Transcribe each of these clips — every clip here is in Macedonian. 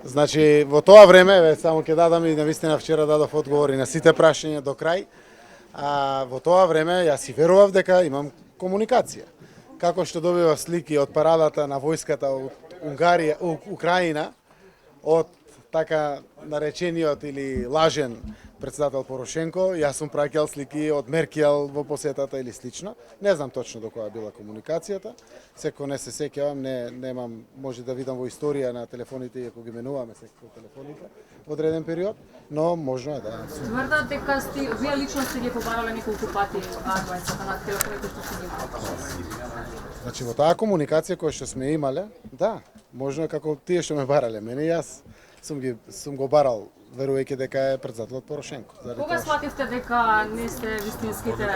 Значи, во тоа време, само ќе дадам и навистина вчера дадов одговори на сите прашања до крај, а во тоа време јас си верував дека имам комуникација. Како што добивав слики од парадата на војската од Унгарија, Украина, од така наречениот или лажен председател Порошенко, јас сум праќал слики од Меркел во посетата или слично. Не знам точно до која била комуникацијата. Секој не се сеќавам, немам, може да видам во историја на телефоните, иако ги менуваме секој телефоните во одреден период, но можно е да. Тврдат дека вие лично сте ги побарале неколку пати адвајцата на телефоните што сте ги. Значи во таа комуникација која што сме имале, да, можно е како тие што ме барале, мене јас сум го барал верувајќи дека е председателот Порошенко. Кога свативте дека не сте вистинските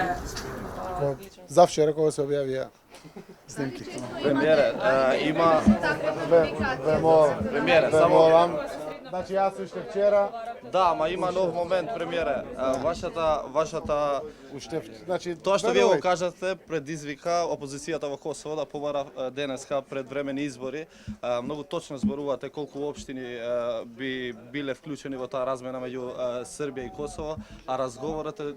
За вчера кога се објавија снимките. Премиере, има премиере, само Значи јас уште вчера да, ама има нов момент, премиере. Вашата значи тоа што вие го кажате предизвика опозицијата во Косово да побара денеска пред времени избори. Многу точно зборувате колку општини би биле вклучени во таа размена меѓу Србија и Косово, а разговорот е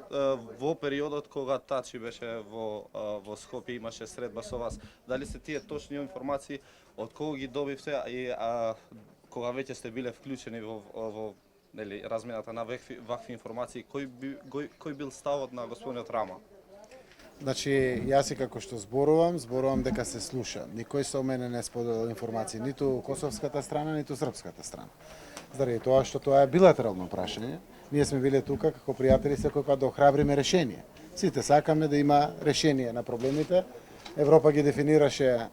во периодот кога Тачи беше во Скопје, имаше средба со вас. Дали се тие точни информации, од кого ги добивте и кога веќе сте биле вклучени во нели размената на вакви информации, кој бил ставот на господинот Рама? Значи, јас и како што зборувам дека се слуша. Никој со мене не споделил информации, ниту косовската страна, ниту српската страна. Заради тоа што тоа е билатерално прашање, ние сме биле тука како пријатели секој пат да охрабриме решение. Сите сакаме да има решение на проблемите. Европа ги дефинираше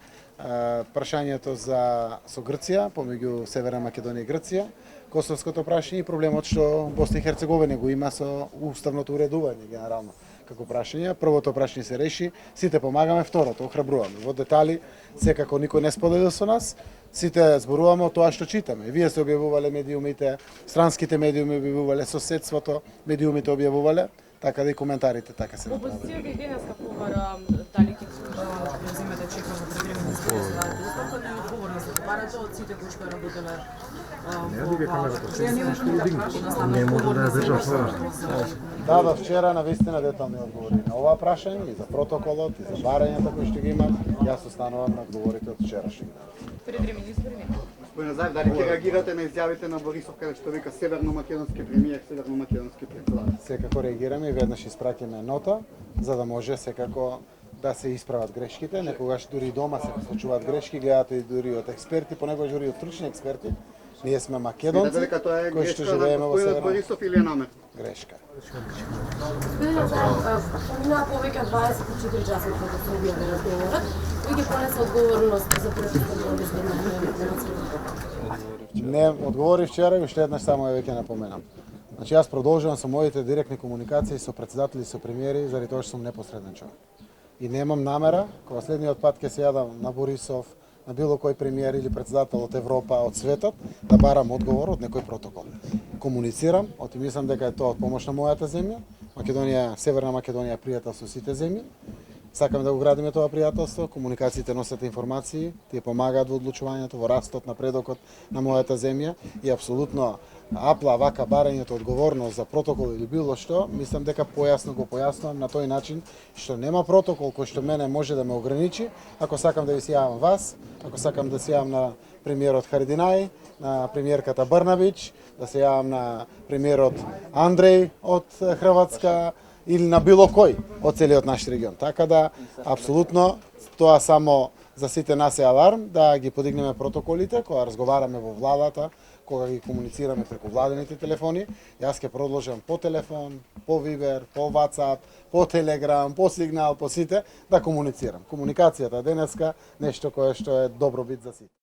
прашањето со Грција, помеѓу Северна Македонија и Грција, косовското прашање и проблемот што Босна и Херцеговина го има со уставното уредување генерално како прашање. Првото прашање се реши, сите помагаме, второто охрабруваме. Во детали секако никој не споделил со нас, сите зборуваме од тоа што читаме. Вие се објавувале медиумите, странските медиуми објавувале, соседството, медиумите објавувале, така да и коментарите така се направи. Опозиција ги денеска побара дали ќе преземете чека за превремени избори за оставка на одговорност да барате од сите кои што работеле. Не може да ја држам тоа. Да, да, вчера навистина детални одговори на оваа прашање и за протоколот и за барањата кои што ги имам. Јас останувам на одговорите од вчерашни. Превремени избори не. Господин Назаев, дали ќе реагирате на изјавите на Борисов каде што вика северно-македонски премиер, северно-македонски председател? Секако реагираме и веднаш испраќаме нота за да може секако да се исправат грешките. Некогаш дури и дома се случуваат грешки, гледате и дури од експерти, понекогаш дури од стручни експерти. Ние сме македонци кои што живееме во Северна. Борисов или е намер? Грешка. Помина повеќе од 24 часа како се објави разговорот, кој ги понесе одговорност за престапот Не одговори вчера и уште еднаш само ја веќе напоменам. Значи јас продолжувам со моите директни комуникации со председатели и со премиери заради тоа што сум непосреден човек. И немам намера, кога следниот пат ќе се јадам на Борисов, на било кој премиер или председател од Европа, од светот, да барам одговор од некој протокол. Комуницирам, мислам дека е тоа од помош на мојата земја. Македонија, Северна Македонија е пријател со сите земји. Сакаме да го градиме тоа пријателство, комуникациите носат информации, тие помагаат во одлучувањето, во растот, напредокот на мојата земја и апсолутно апла вака барањето одговорност за протокол или било што, мислам дека појасно го појаснувам на тој начин што нема протокол кој што мене може да ме ограничи, ако сакам да ви се јавам вас, ако сакам да се јавам на премиерот Харединај, на премиерката Брнабич, да се јавам на премиерот Андреј од Хрватска или на било кој од целиот наш регион. Така да, апсолутно, тоа само за сите нас е аларм, да ги подигнеме протоколите, кога разговараме во владата, кога ги комуницираме преку владените телефони. Јас ќе продолжам по телефон, по Вибер, по WhatsApp, по Телеграм, по Сигнал, по сите, да комуницирам. Комуникацијата денеска нешто кое што е добробит за сите.